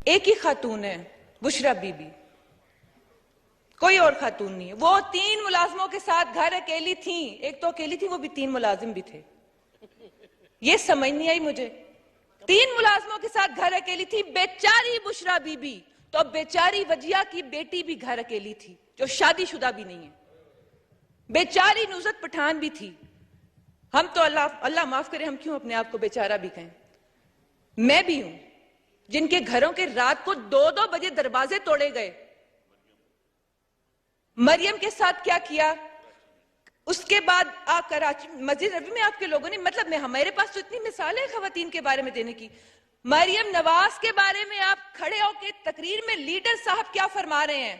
ایک ہی خاتون ہے بشرا بی بی, کوئی اور خاتون نہیں ہے. وہ 3 ملازموں کے ساتھ گھر اکیلی تھیں. ایک تو اکیلی تھی, وہ بھی 3 ملازم بھی تھے. یہ سمجھ نہیں آئی مجھے. 3 ملازموں کے ساتھ گھر اکیلی تھی بیچاری بشرا بی بی. تو بیچاری وجیہ کی بیٹی بھی گھر اکیلی تھی جو شادی شدہ بھی نہیں ہے. بیچاری نصرت پٹھان بھی تھی. ہم تو اللہ معاف کرے, ہم کیوں اپنے آپ کو بیچارہ بھی کہیں. میں بھی ہوں جن کے گھروں کے رات کو 2-2 بجے دروازے توڑے گئے. مریم کے ساتھ کیا کیا, اس کے بعد کراچی مسجد نبوی میں آپ کے لوگوں نے, مطلب ہمارے پاس تو اتنی مثالیں ہیں خواتین کے بارے میں دینے کی. مریم نواز کے بارے میں آپ کھڑے ہو کے تقریر میں لیڈر صاحب کیا فرما رہے ہیں,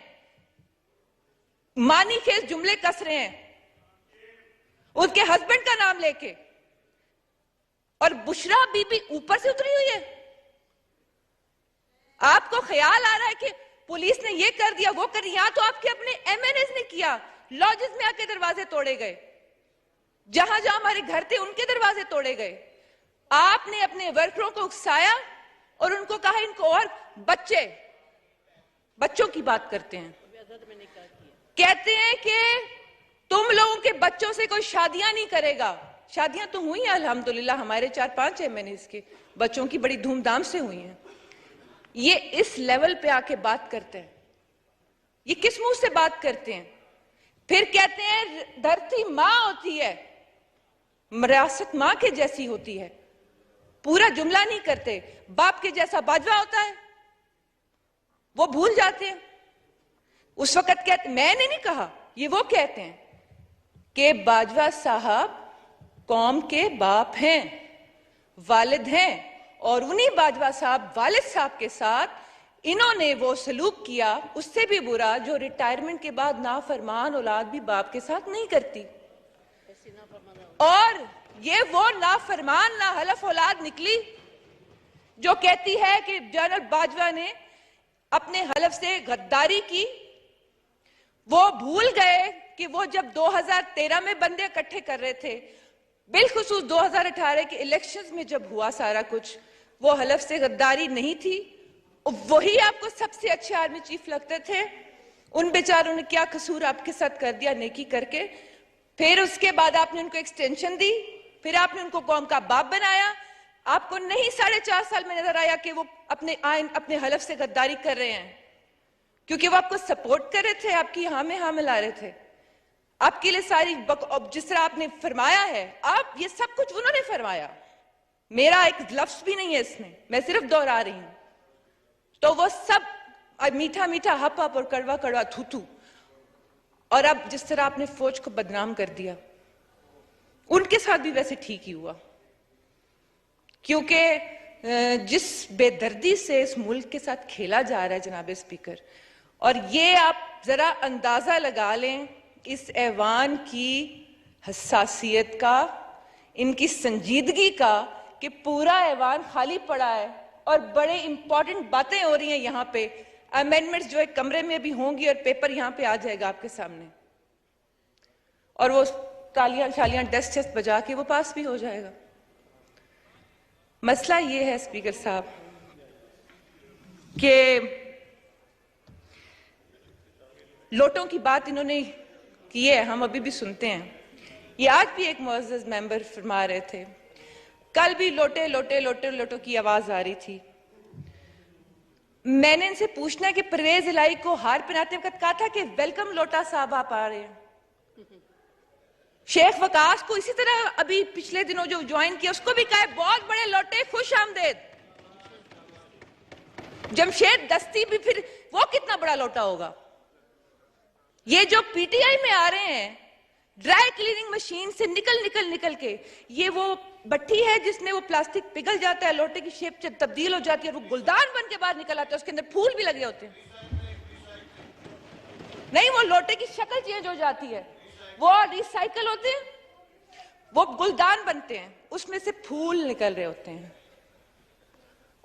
معنی خیز جملے کس رہے ہیں اس کے ہسبینڈ کا نام لے کے. اور بشرا بی بی اوپر سے اتری ہوئی ہے. آپ کو خیال آ رہا ہے کہ پولیس نے یہ کر دیا وہ کر دیا. یہاں تو آپ کے اپنے ایم این ایز نے کیا, لاجز میں آ کے دروازے توڑے گئے. جہاں جہاں ہمارے گھر تھے ان کے دروازے توڑے گئے. آپ نے اپنے ورکروں کو اکسایا اور ان کو کہا ان کو, اور بچوں کی بات کرتے ہیں, کہتے ہیں کہ تم لوگوں کے بچوں سے کوئی شادیاں نہیں کرے گا. شادیاں تو ہوئی ہیں الحمدللہ, ہمارے 4-5 ایم این ایز کے بچوں کی بڑی دھوم دھام سے ہوئی ہیں. یہ اس لیول پہ آ کے بات کرتے ہیں, یہ کس منہ سے بات کرتے ہیں. پھر کہتے ہیں دھرتی ماں ہوتی ہے, ریاست ماں کے جیسی ہوتی ہے. پورا جملہ نہیں کرتے. باپ کے جیسا باجوہ ہوتا ہے, وہ بھول جاتے ہیں. اس وقت کہتے, میں نے نہیں کہا, یہ وہ کہتے ہیں کہ باجوہ صاحب قوم کے باپ ہیں, والد ہیں, اور انہی باجوہ صاحب والد صاحب کے ساتھ انہوں نے وہ سلوک کیا اس سے بھی برا جو ریٹائرمنٹ کے بعد نافرمان اولاد بھی باپ کے ساتھ نہیں کرتی. اور یہ وہ نافرمان ناحلف اولاد نکلی جو کہتی ہے کہ جنرل باجوہ نے اپنے حلف سے غداری کی. وہ بھول گئے کہ وہ جب 2013 میں بندے اکٹھے کر رہے تھے, بالخصوص 2018 کے الیکشنز میں جب ہوا سارا کچھ, وہ حلف سے غداری نہیں تھی. وہی آپ کو سب سے اچھے آرمی چیف لگتے تھے. ان بیچاروں نے کیا قصور آپ کے ساتھ کر دیا نیکی کر کے. پھر اس کے بعد آپ نے ان کو ایکسٹینشن دی, پھر آپ نے ان کو قوم کا باپ بنایا. آپ کو نہیں 4.5 سال میں نظر آیا کہ وہ اپنے حلف سے غداری کر رہے ہیں, کیونکہ وہ آپ کو سپورٹ کر رہے تھے, آپ کی ہاں میں ہاں ملا رہے تھے. آپ کے لیے ساری جس طرح آپ نے فرمایا ہے, آپ یہ سب کچھ انہوں نے فرمایا, میرا ایک لفظ بھی نہیں ہے اس میں صرف دوہرا رہی ہوں. تو وہ سب میٹھا میٹھا ہپ ہپ اور کڑوا کڑوا تھو تھو. اور اب جس طرح آپ نے فوج کو بدنام کر دیا, ان کے ساتھ بھی ویسے ٹھیک ہی ہوا, کیونکہ جس بے دردی سے اس ملک کے ساتھ کھیلا جا رہا ہے جناب اسپیکر, اور یہ آپ ذرا اندازہ لگا لیں اس ایوان کی حساسیت کا, ان کی سنجیدگی کا, کہ پورا ایوان خالی پڑا ہے اور بڑے امپورٹنٹ باتیں ہو رہی ہیں یہاں پہ. امینڈمنٹس جو ایک کمرے میں بھی ہوں گی اور پیپر یہاں پہ آ جائے گا آپ کے سامنے, اور وہ تالیاں شالیاں ڈسٹ ٹسٹ بجا کے وہ پاس بھی ہو جائے گا. مسئلہ یہ ہے اسپیکر صاحب کہ لوٹوں کی بات انہوں نے کی ہے, ہم ابھی بھی سنتے ہیں. یہ آج بھی ایک معزز ممبر فرما رہے تھے, کل بھی لوٹے لوٹے لوٹے لوٹوں کی آواز آ رہی تھی. میں نے ان سے پوچھنا ہے کہ پرویز الہی کو ہار پہناتے وقت کہا تھا کہ ویلکم لوٹا صاحب آپ آ رہے ہیں. شیخ وقاص کو اسی طرح ابھی پچھلے دنوں جو جوائن کیا اس کو بھی کہا ہے بہت بڑے لوٹے خوش آمدید. جمشید دستی بھی پھر وہ کتنا بڑا لوٹا ہوگا. یہ جو پی ٹی آئی میں آ رہے ہیں ڈرائی کلیننگ مشین سے نکل کے, یہ وہ بٹھی ہے جس میں وہ پلاسٹک پگھل جاتا ہے, لوٹے کی شیپ تبدیل ہو جاتی ہے, اور وہ گلدان بن کے باہر نکل آتا ہے, اس کے اندر پھول بھی لگے ہوتے ہیں. نہیں, وہ لوٹے کی شکل چینج ہو جاتی ہے, وہ ریسائیکل ہوتے ہیں, وہ گلدان بنتے ہیں, اس میں سے پھول نکل رہے ہوتے ہیں,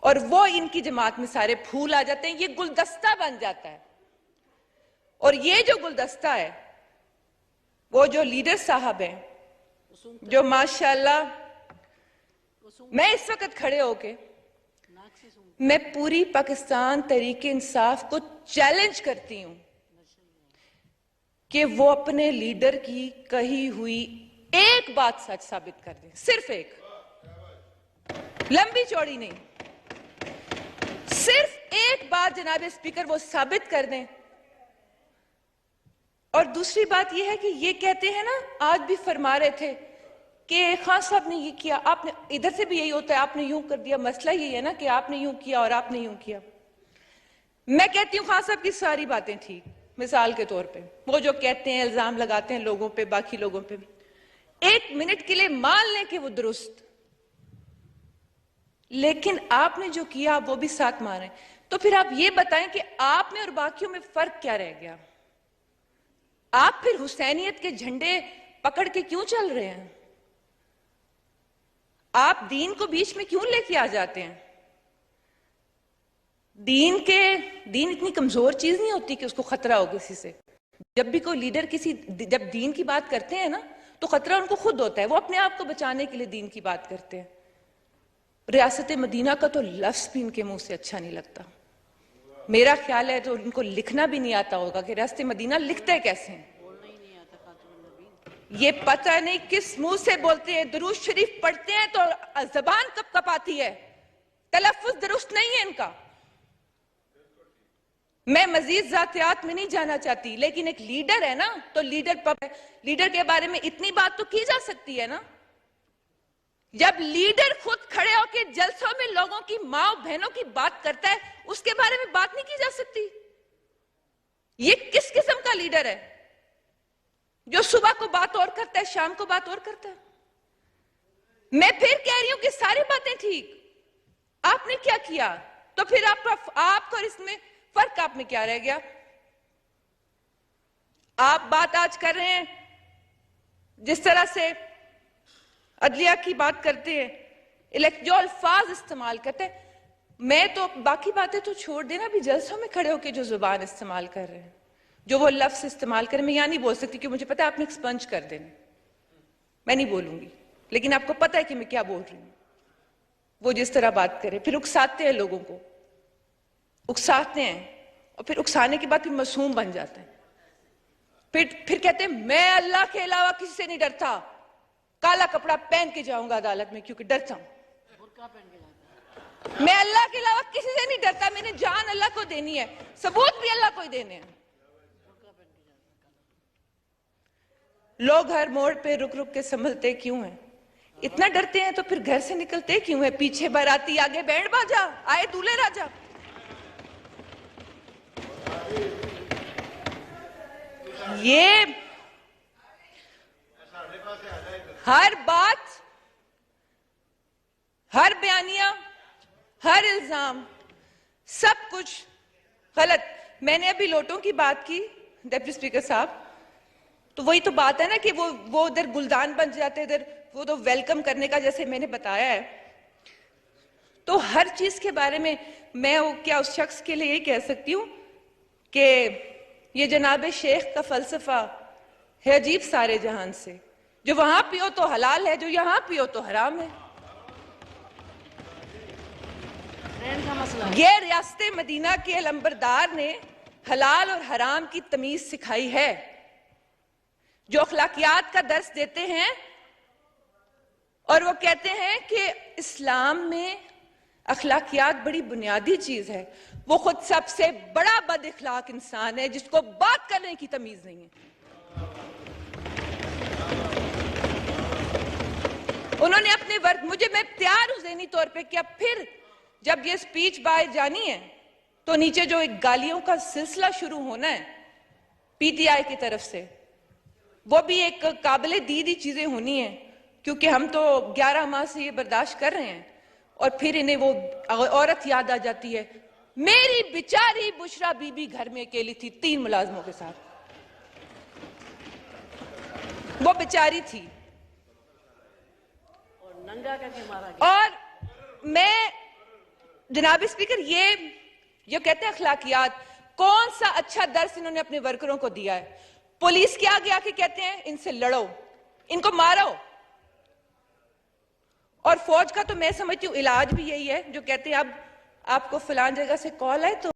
اور وہ ان کی جماعت میں سارے پھول آ جاتے ہیں, یہ گلدستہ بن جاتا ہے. اور یہ جو گلدستہ ہے, وہ جو لیڈر صاحب ہیں, جو ماشاءاللہ میں اس وقت کھڑے ہو کے میں پوری پاکستان تحریک انصاف کو چیلنج کرتی ہوں کہ وہ اپنے لیڈر کی کہی ہوئی ایک بات سچ ثابت کر دیں، صرف ایک، لمبی چوڑی نہیں، صرف ایک بات جناب اسپیکر وہ ثابت کر دیں۔ اور دوسری بات یہ ہے کہ یہ کہتے ہیں نا، آج بھی فرما رہے تھے کہ خان صاحب نے یہ کیا، آپ نے، ادھر سے بھی یہی ہوتا ہے، آپ نے یوں کر دیا، مسئلہ یہی ہے نا کہ آپ نے یوں کیا اور آپ نے یوں کیا۔ میں کہتی ہوں خان صاحب کی ساری باتیں ٹھیک، مثال کے طور پہ وہ جو کہتے ہیں، الزام لگاتے ہیں لوگوں پہ، باقی لوگوں پہ بھی، ایک منٹ کے لیے مان لیں کہ وہ درست، لیکن آپ نے جو کیا وہ بھی ساتھ مانیں۔ تو پھر آپ یہ بتائیں کہ آپ میں اور باقیوں میں فرق کیا رہ گیا؟ آپ پھر حسینیت کے جھنڈے پکڑ کے کیوں چل رہے ہیں؟ آپ دین کو بیچ میں کیوں لے کے آ جاتے ہیں؟ دین اتنی کمزور چیز نہیں ہوتی کہ اس کو خطرہ ہو کسی سے۔ جب بھی کوئی لیڈر جب دین کی بات کرتے ہیں نا تو خطرہ ان کو خود ہوتا ہے، وہ اپنے آپ کو بچانے کے لیے دین کی بات کرتے ہیں۔ ریاست مدینہ کا تو لفظ بھی ان کے منہ سے اچھا نہیں لگتا۔ میرا خیال ہے تو ان کو لکھنا بھی نہیں آتا ہوگا کہ ریاست مدینہ لکھتے کیسے ہیں، یہ پتہ نہیں کس منہ سے بولتے ہیں۔ درود شریف پڑھتے ہیں تو زبان کب کب آتی ہے، تلفظ درست نہیں ہے ان کا۔ میں مزید ذاتیات میں نہیں جانا چاہتی، لیکن ایک لیڈر ہے نا، تو لیڈر کے بارے میں اتنی بات تو کی جا سکتی ہے نا۔ جب لیڈر خود کھڑے ہو کے جلسوں میں لوگوں کی ماں و بہنوں کی بات کرتا ہے، اس کے بارے میں بات نہیں کی جا سکتی؟ یہ کس قسم کا لیڈر ہے جو صبح کو بات اور کرتا ہے، شام کو بات اور کرتا ہے؟ میں پھر کہہ رہی ہوں کہ ساری باتیں ٹھیک، آپ نے کیا کیا؟ تو پھر آپ کو اور اس میں فرق آپ میں کیا رہ گیا؟ آپ بات آج کر رہے ہیں جس طرح سے عدلیہ کی بات کرتے ہیں، جو الفاظ استعمال کرتے ہیں، میں تو باقی باتیں تو چھوڑ دینا، بھی جلسوں میں کھڑے ہو کے جو زبان استعمال کر رہے ہیں، جو وہ لفظ استعمال کریں، میں یہاں نہیں بول سکتی کہ مجھے پتا ہے آپ نے ایکسپنج کر دینا، میں نہیں بولوں گی، لیکن آپ کو پتا ہے کہ میں کیا بول رہی ہوں۔ وہ جس طرح بات کرے، پھر اکساتے ہیں لوگوں کو، اکساتے ہیں، اور پھر اکسانے کے بعد پھر معصوم بن جاتے ہیں، پھر کہتے ہیں میں اللہ کے علاوہ کسی سے نہیں ڈرتا، کالا کپڑا پہن کے جاؤں گا عدالت میں کیونکہ ڈرتا ہوں، میں اللہ کے علاوہ کسی سے نہیں ڈرتا، میں نے جان اللہ کو دینی ہے، ثبوت بھی اللہ کو ہی دینے ہیں۔ لوگ ہر موڑ پہ رک رک کے سنبھلتے کیوں ہیں؟ اتنا ڈرتے ہیں تو پھر گھر سے نکلتے کیوں ہیں؟ پیچھے باراتی آگے بینڈ باجا، آئے دولہے راجا۔ یہ ہر بات، ہر بیانیہ، ہر الزام، سب کچھ غلط۔ میں نے ابھی لوٹوں کی بات کی ڈپٹی اسپیکر صاحب، تو وہی تو بات ہے نا کہ وہ ادھر گلدان بن جاتے، ادھر وہ تو ویلکم کرنے کا، جیسے میں نے بتایا ہے۔ تو ہر چیز کے بارے میں میں کیا اس شخص کے لیے یہ کہہ سکتی ہوں کہ یہ جناب شیخ کا فلسفہ ہے عجیب سارے جہان سے، جو وہاں پیو تو حلال ہے، جو یہاں پیو تو حرام ہے۔ یہ ریاست مدینہ کے علمبردار نے حلال اور حرام کی تمیز سکھائی ہے، جو اخلاقیات کا درس دیتے ہیں، اور وہ کہتے ہیں کہ اسلام میں اخلاقیات بڑی بنیادی چیز ہے۔ وہ خود سب سے بڑا بد اخلاق انسان ہے جس کو بات کرنے کی تمیز نہیں ہے۔ انہوں نے اپنے میں تیار ہوں ذہنی طور پہ کہ اب پھر جب یہ سپیچ باہر جانی ہے تو نیچے جو ایک گالیوں کا سلسلہ شروع ہونا ہے پی ٹی آئی کی طرف سے، وہ بھی ایک قابل دید چیزیں ہونی ہیں، کیونکہ ہم تو 11 ماہ سے یہ برداشت کر رہے ہیں، اور پھر انہیں وہ عورت یاد آ جاتی ہے، میری بیچاری بشرا بی بی گھر میں اکیلی تھی 3 ملازموں کے ساتھ، وہ بیچاری تھی۔ اور میں جناب اسپیکر یہ کہتے ہیں اخلاقیات، کون سا اچھا درس انہوں نے اپنے ورکروں کو دیا ہے؟ پولیس کے آگے آ کے کہتے ہیں ان سے لڑو، ان کو مارو، اور فوج کا تو میں سمجھتی ہوں علاج بھی یہی ہے، جو کہتے ہیں اب آپ کو فلان جگہ سے کال آئے تو